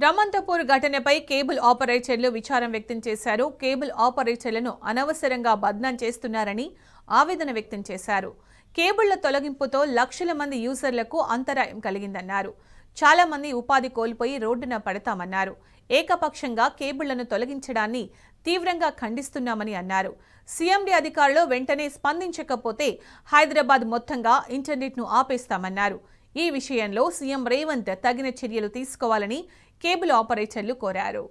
రమంతపూర్ ఘటనపై కేబుల్ ఆపరేటర్లు విచారం వ్యక్తం చేశారు. కేబుల్ ఆపరేటర్లను అనవసరంగా బద్నాం చేస్తున్నారని ఆవేదన వ్యక్తం చేశారు. కేబుళ్ల తొలగింపుతో లక్షల మంది యూజర్లకు అంతరాయం కలిగిందన్నారు. చాలా మంది ఉపాధి కోల్పోయి రోడ్డున పడతామన్నారు. ఏకపక్షంగా కేబుళ్లను తొలగించడాన్ని తీవ్రంగా ఖండిస్తున్నామని అన్నారు. సీఎండీ అధికారులు వెంటనే స్పందించకపోతే హైదరాబాద్ మొత్తంగా ఇంటర్నెట్ను ఆపేస్తామన్నారు. ఈ విషయంలో సీఎం రేవంత్ తగిన చర్యలు తీసుకోవాలని కేబుల్ ఆపరేటర్లు కోరారు.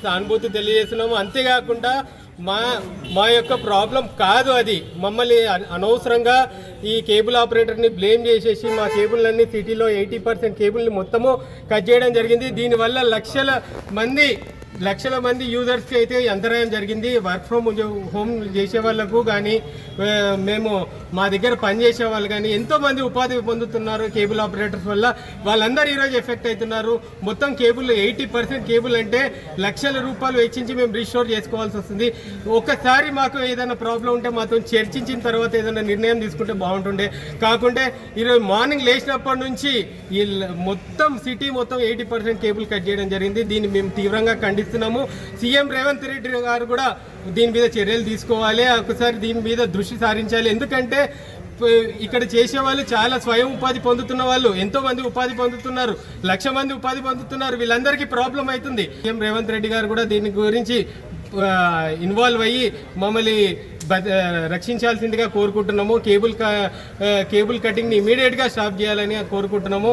సానుభూతి తెలియజేస్తున్నాము. అంతేకాకుండా మా యొక్క ప్రాబ్లం కాదు అది. మమ్మల్ని అనవసరంగా ఈ కేబుల్ ఆపరేటర్ని బ్లేమ్ చేసేసి మా కేబుల్లన్నీ సిటీలో 80% కేబుల్ని మొత్తము కట్ చేయడం జరిగింది. దీనివల్ల లక్షల మంది యూజర్స్కి అయితే అంతరాయం జరిగింది. వర్క్ ఫ్రమ్ హోమ్ చేసే వాళ్ళకు కానీ మేము మా దగ్గర పనిచేసే వాళ్ళు కానీ ఎంతోమంది ఉపాధి పొందుతున్నారు కేబుల్ ఆపరేటర్స్ వల్ల. వాళ్ళందరూ ఈరోజు ఎఫెక్ట్ అవుతున్నారు. మొత్తం కేబుల్ 80% కేబుల్ అంటే లక్షల రూపాయలు వెచ్చించి మేము రీస్టోర్ చేసుకోవాల్సి వస్తుంది. ఒకసారి మాకు ఏదైనా ప్రాబ్లం ఉంటే మాతో చర్చించిన తర్వాత ఏదైనా నిర్ణయం తీసుకుంటే బాగుంటుండే. కాకుంటే ఈరోజు మార్నింగ్ లేచినప్పటి నుంచి ఈ మొత్తం సిటీ మొత్తం 80% కేబుల్ కట్ చేయడం జరిగింది. దీన్ని మేము తీవ్రంగా ఖండిస్తున్నాము. సీఎం రేవంత్ రెడ్డి గారు కూడా దీని మీద చర్యలు తీసుకోవాలి. ఒకసారి దీని మీద దృష్టి సారించాలి. ఎందుకంటే ఇక్కడ చేసే వాళ్ళు చాలా స్వయం ఉపాధి పొందుతున్న వాళ్ళు ఎంతో మంది ఉపాధి పొందుతున్నారు. 1,00,000 మంది ఉపాధి పొందుతున్నారు. వీళ్ళందరికీ ప్రాబ్లం అవుతుంది. సీఎం రేవంత్ రెడ్డి గారు కూడా దీని గురించి ఇన్వాల్వ్ అయ్యి మమ్మల్ని రక్షించాల్సిందిగా కోరుకుంటున్నాము. కేబుల్ కటింగ్ని ఇమీడియట్గా స్టాప్ చేయాలని కోరుకుంటున్నాము.